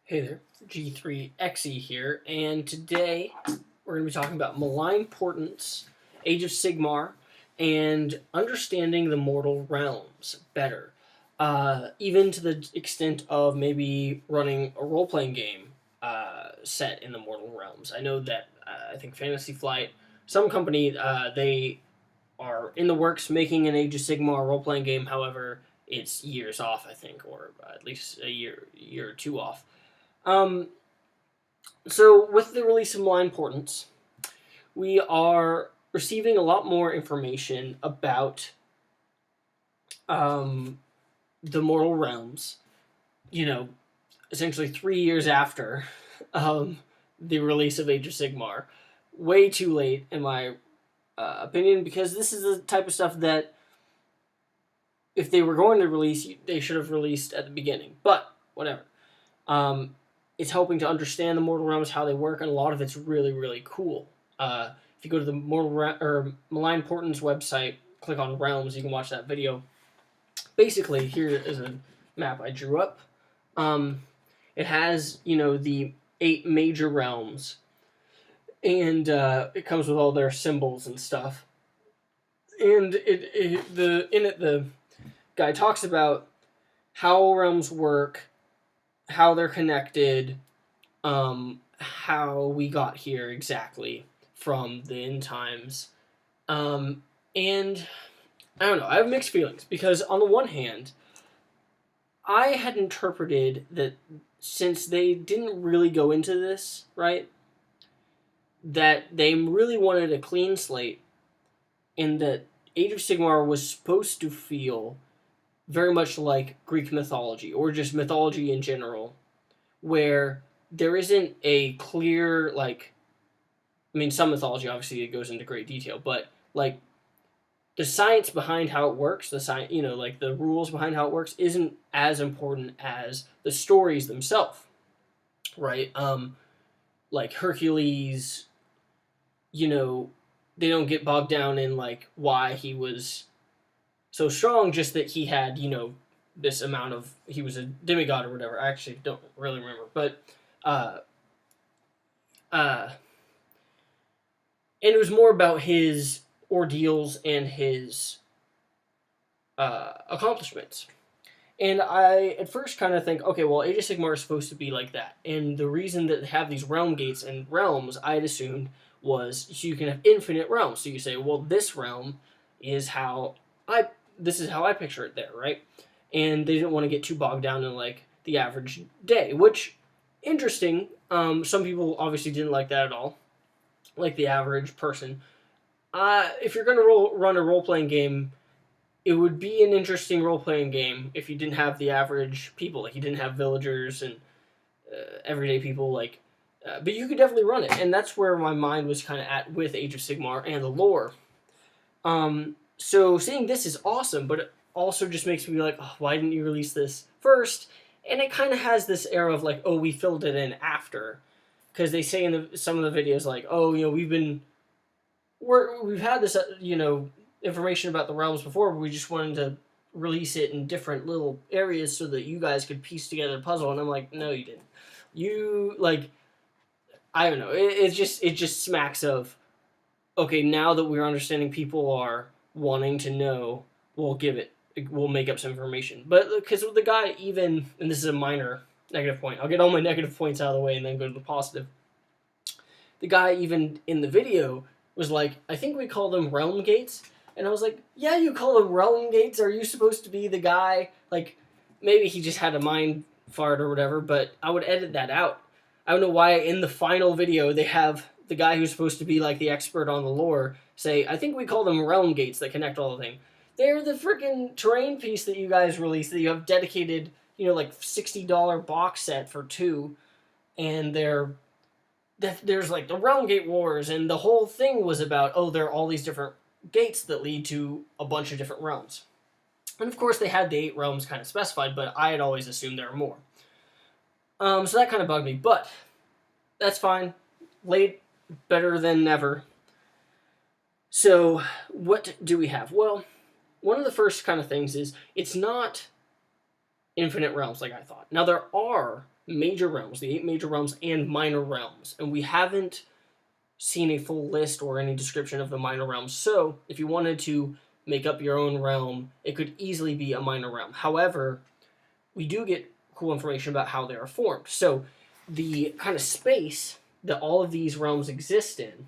Hey there, G3XE here, and today we're going to be talking about Malign Portents, Age of Sigmar, and understanding the mortal realms better. Even to the extent of maybe running a role-playing game set in the mortal realms. I know that, I think Fantasy Flight, some company, they are in the works making an Age of Sigmar role-playing game, however, it's years off, I think, or at least a year or two off. So with the release of Malign Portents, we are receiving a lot more information about the mortal realms. You know, essentially 3 years after the release of Age of Sigmar. Way too late, in my opinion, because this is the type of stuff that if they were going to release, they should have released at the beginning. But whatever. It's helping to understand the mortal realms, how they work, and a lot of it's really, really cool. If you go to the Malign Portents website, click on Realms, you can watch that video. Basically, here is a map I drew up. It has, the 8 major realms, and it comes with all their symbols and stuff. And the guy talks about how realms work, how they're connected, how we got here exactly from the end times. And I don't know, I have mixed feelings because on the one hand, I had interpreted that since they didn't really go into this, right, that they really wanted a clean slate and that Age of Sigmar was supposed to feel very much like Greek mythology, or just mythology in general, where there isn't a clear, some mythology, obviously, it goes into great detail, but, the science behind how it works, the rules behind how it works, isn't as important as the stories themselves, right? Like Hercules, they don't get bogged down in, why he was so strong, just that he had, this amount of, he was a demigod or whatever. I actually don't really remember, but, and it was more about his ordeals and his, accomplishments. And I, at first, kind of think, okay, well, Age of Sigmar is supposed to be like that. And the reason that they have these realm gates and realms, I'd assumed, was so you can have infinite realms. So you say, well, this realm is how this is how I picture it there, right? And they didn't want to get too bogged down in, the average day, which, interesting. Some people obviously didn't like that at all, like the average person. If you're going to run a role-playing game, it would be an interesting role-playing game if you didn't have the average people, like you didn't have villagers and everyday people, but you could definitely run it, and that's where my mind was kind of at with Age of Sigmar and the lore. So seeing this is awesome, but it also just makes me be like, oh, why didn't you release this first? And it kind of has this air of oh, we filled it in after, because they say in some of the videos oh, we've had this information about the realms before, but we just wanted to release it in different little areas so that you guys could piece together a puzzle. And I'm like, no, you didn't. I don't know. It just smacks of, okay, now that we're understanding people are wanting to know, we'll make up some information. But because the guy even, and this is a minor negative point, I'll get all my negative points out of the way and then go to the positive. The guy even in the video was like, I think we call them realm gates. And I was like, yeah, you call them realm gates? Are you supposed to be the guy? Maybe he just had a mind fart or whatever, but I would edit that out. I don't know why in the final video they have the guy who's supposed to be the expert on the lore say, I think we call them realm gates that connect all the things. They're the freaking terrain piece that you guys released that you have dedicated, $60 box set for 2, and there's the Realm Gate Wars, and the whole thing was about, oh, there are all these different gates that lead to a bunch of different realms. And of course they had the 8 realms kind of specified, but I had always assumed there were more. So that kind of bugged me, but that's fine. Late, better than never. So what do we have? Well, one of the first kind of things is it's not infinite realms like I thought. Now there are major realms, the 8 major realms, and minor realms. And we haven't seen a full list or any description of the minor realms. So if you wanted to make up your own realm, it could easily be a minor realm. However, we do get cool information about how they are formed. So the kind of space that all of these realms exist in,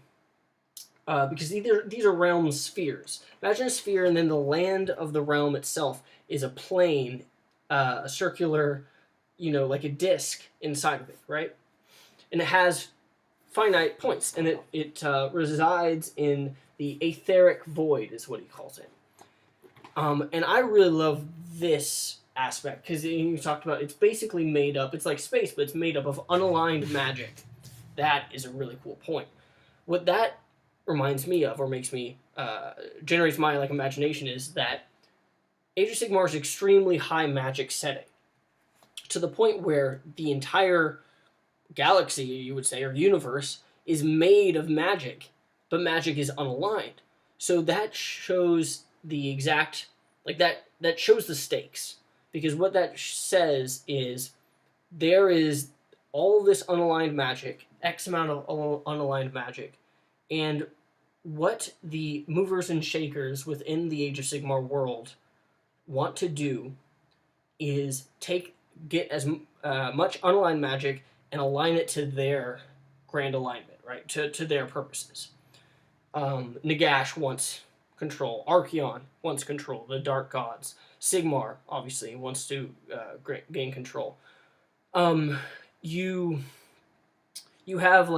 because these are realm spheres. Imagine a sphere, and then the land of the realm itself is a plane, a circular, like a disc inside of it, right? And it has finite points, and it resides in the etheric void, is what he calls it. And I really love this aspect, because you talked about it's basically made up, it's like space, but it's made up of unaligned magic. That is a really cool point. What that reminds me of, or makes me, generates my imagination, is that Age of Sigmar is extremely high magic setting, to the point where the entire galaxy, you would say, or universe, is made of magic, but magic is unaligned. So that shows the exact, that shows the stakes, because what that says is there is all this unaligned magic, X amount of unaligned magic, and what the movers and shakers within the Age of Sigmar world want to do is get as much unaligned magic and align it to their grand alignment, right? To their purposes. Nagash wants control. Archaon wants control. The Dark Gods. Sigmar, obviously, wants to gain control. You have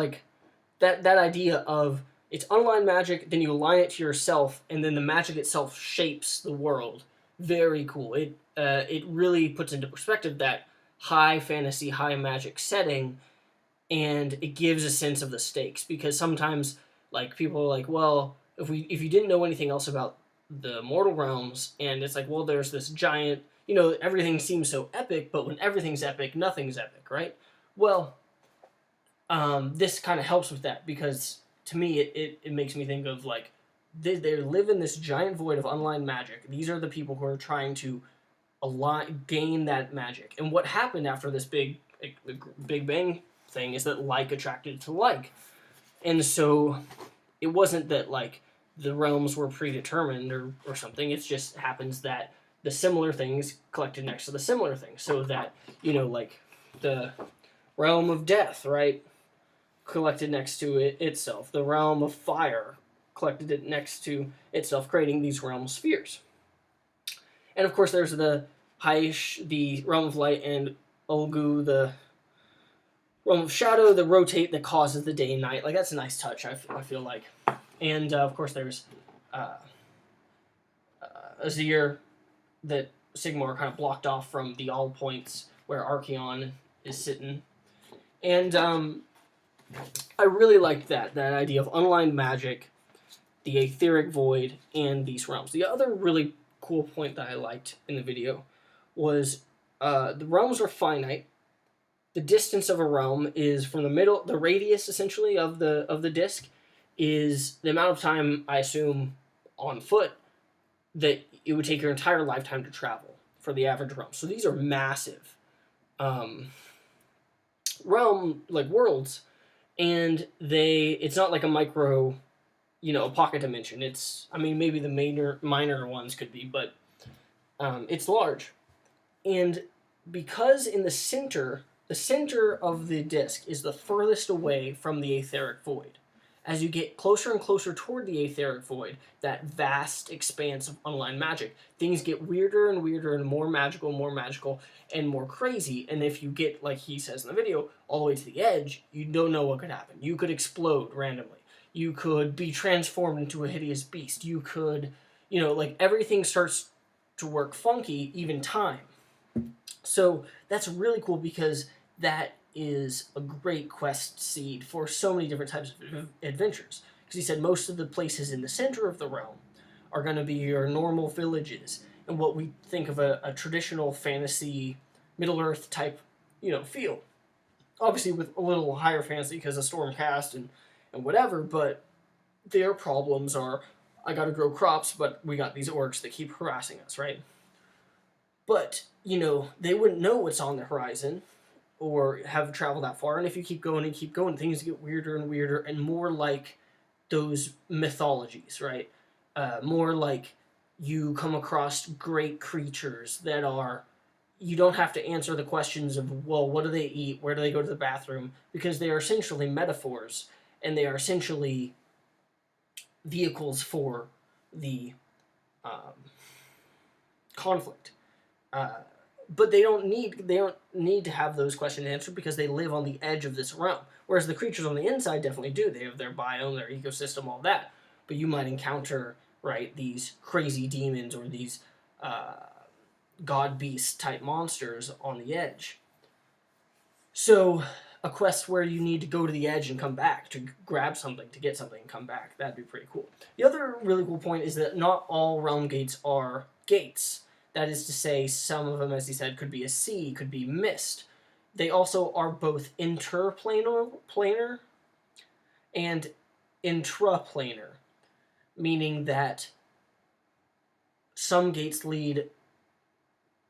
that idea of it's unaligned magic, then you align it to yourself, and then the magic itself shapes the world. Very cool. It really puts into perspective that high fantasy, high magic setting, and it gives a sense of the stakes, because sometimes people are like, well, if you didn't know anything else about the mortal realms, and it's like, well, there's this giant, everything seems so epic, but when everything's epic, nothing's epic, right? Well, this kind of helps with that, because to me it makes me think of they live in this giant void of unaligned magic. These are the people who are trying to gain that magic. And what happened after this big bang thing is that like attracted to like. And so it wasn't that the realms were predetermined or something. It just happens that the similar things collected next to the similar things. So that, the realm of death, right, collected next to itself. The realm of fire collected it next to itself, creating these realm spheres. And of course there's the the realm of light, and Ulgu, the realm of shadow, the rotate that causes the day and night. That's a nice touch, I feel like. And of course there's Azir, that Sigmar kind of blocked off from the all points where Archaon is sitting. And I really liked that idea of unaligned magic, the etheric void, and these realms. The other really cool point that I liked in the video was the realms are finite. The distance of a realm is from the radius essentially of the disc is the amount of time, I assume, on foot that it would take your entire lifetime to travel for the average realm. So these are massive realm worlds, and it's not like a micro, pocket dimension. It's, maybe the minor ones could be, but it's large. And because in the center of the disc is the furthest away from the etheric void. As you get closer and closer toward the etheric void, that vast expanse of unaligned magic, things get weirder and weirder and more magical and more crazy. And if you get, like he says in the video, all the way to the edge, you don't know what could happen. You could explode randomly. You could be transformed into a hideous beast. You could, everything starts to work funky, even time. So that's really cool, because that is a great quest seed for so many different types of adventures. Because he said most of the places in the center of the realm are going to be your normal villages, and what we think of a traditional fantasy Middle-earth type, feel. Obviously with a little higher fantasy because of Stormcast and whatever, but their problems are, I gotta grow crops, but we got these orcs that keep harassing us, right? But, they wouldn't know what's on the horizon, or have traveled that far. And if you keep going and keep going, things get weirder and weirder and more like those mythologies, right? More like you come across great creatures that are, you don't have to answer the questions of, well, what do they eat? Where do they go to the bathroom? Because they are essentially metaphors, and they are essentially vehicles for the um, conflict. But they don't need to have those questions answered because they live on the edge of this realm. Whereas the creatures on the inside definitely do. They have their biome, their ecosystem, all that. But you might encounter, right, these crazy demons or these god beast type monsters on the edge. So a quest where you need to go to the edge and come back to grab something, to get something and come back, that'd be pretty cool. The other really cool point is that not all realm gates are gates. That is to say, some of them, as he said, could be a sea, could be mist. They also are both interplanar and intraplanar, meaning that some gates lead,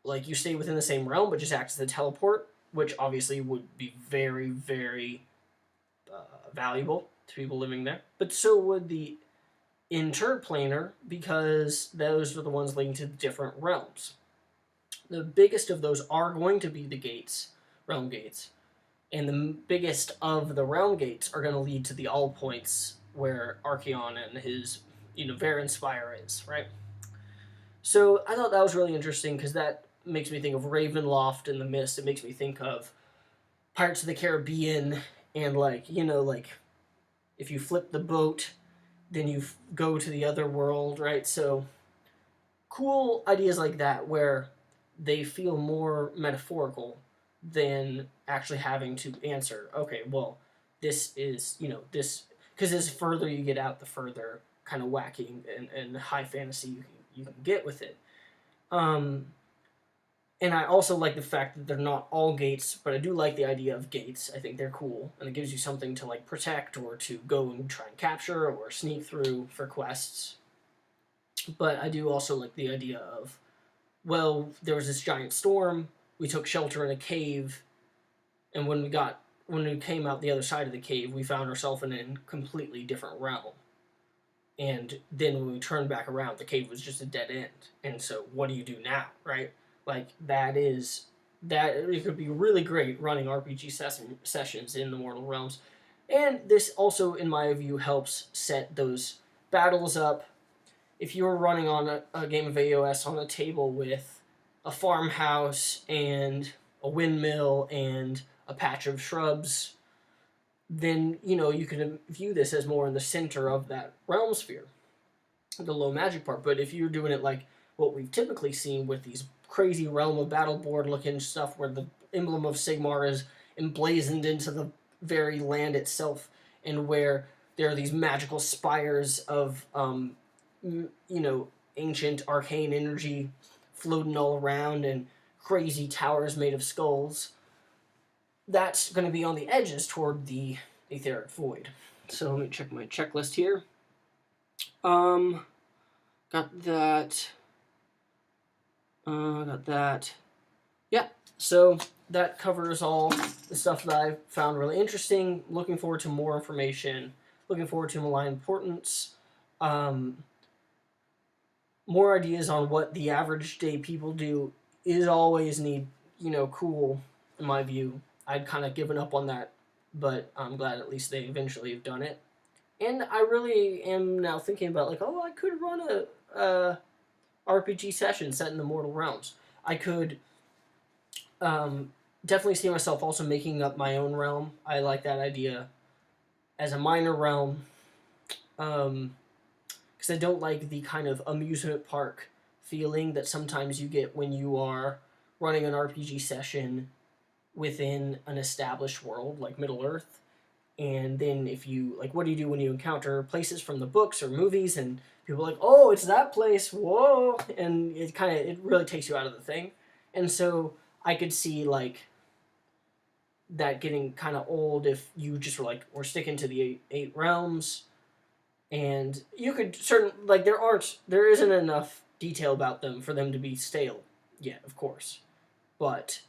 like you stay within the same realm, but just acts as a teleport, which obviously would be very, very valuable to people living there. But so would the interplanar, because those are the ones leading to different realms. The biggest of those are going to be the gates, realm gates, and the biggest of the realm gates are going to lead to the all points where Archeon and his, Varan's Spire is, right? So I thought that was really interesting because that makes me think of Ravenloft and the Mist. It makes me think of Pirates of the Caribbean and like if you flip the boat, then you go to the other world, right? So cool ideas like that where they feel more metaphorical than actually having to answer, okay, well, this is, this, because as further you get out, the further kind of wacky and high fantasy you can get with it. And I also like the fact that they're not all gates, but I do like the idea of gates. I think they're cool, and it gives you something to like protect or to go and try and capture or sneak through for quests. But I do also like the idea of, well, there was this giant storm, we took shelter in a cave, and when we came out the other side of the cave, we found ourselves in a completely different realm. And then when we turned back around, the cave was just a dead end. And so what do you do now, right? Like, that it could be really great running RPG sessions in the Mortal Realms. And this also, in my view, helps set those battles up. If you're running on a game of AOS on a table with a farmhouse and a windmill and a patch of shrubs, then, you can view this as more in the center of that realm sphere, the low magic part. But if you're doing it like what we've typically seen with these crazy Realm of Battle board looking stuff where the emblem of Sigmar is emblazoned into the very land itself, and where there are these magical spires of ancient arcane energy floating all around and crazy towers made of skulls, that's going to be on the edges toward the etheric void. So let me check my checklist here. Got that. Yeah, so that covers all the stuff that I found really interesting. Looking forward to more information. Looking forward to Malign Portents. More ideas on what the average day people do is always cool, in my view. I'd kind of given up on that, but I'm glad at least they eventually have done it. And I really am now thinking about, like, I could run a RPG session set in the Mortal Realms. I could definitely see myself also making up my own realm. I like that idea as a minor realm, because I don't like the kind of amusement park feeling that sometimes you get when you are running an RPG session within an established world like Middle-earth. And then if you, like, what do you do when you encounter places from the books or movies and people are like, oh, it's that place, whoa, and it really takes you out of the thing. And so I could see, like, that getting kind of old if you just were like, we're sticking to the eight realms, and you could there isn't enough detail about them for them to be stale yet, of course, but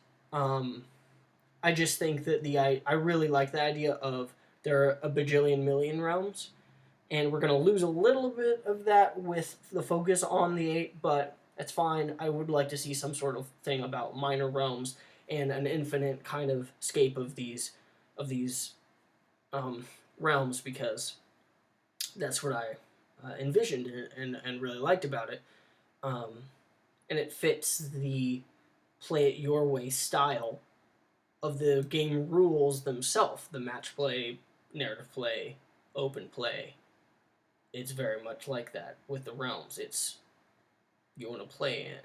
I just think that I really like the idea of there are a bajillion million realms, and we're gonna lose a little bit of that with the focus on the 8, but that's fine. I would like to see some sort of thing about minor realms and an infinite kind of scape of these realms, because that's what I envisioned and really liked about it. And it fits the play it your way style of the game rules themselves, the match play, narrative play, open play. It's very much like that with the realms. It's, you want to play in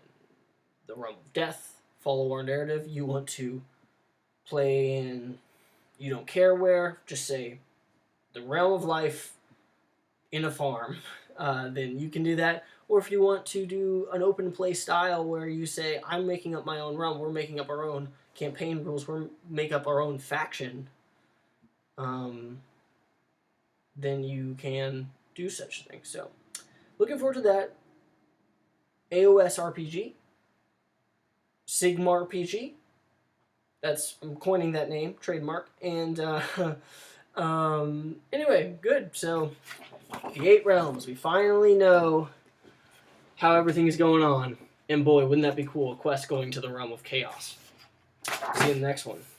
the realm of death, follow our narrative. You want to play in, you don't care where, just say the realm of life in a farm. Then you can do that. Or if you want to do an open play style where you say, I'm making up my own realm, we're making up our own campaign rules, we're make up our own faction, then you can do such things. So, looking forward to that. AOS RPG, Sigmar RPG. I'm coining that name, trademark. And anyway, good. So, the 8 realms. We finally know how everything is going on. And boy, wouldn't that be cool? A quest going to the realm of chaos. See you in the next one.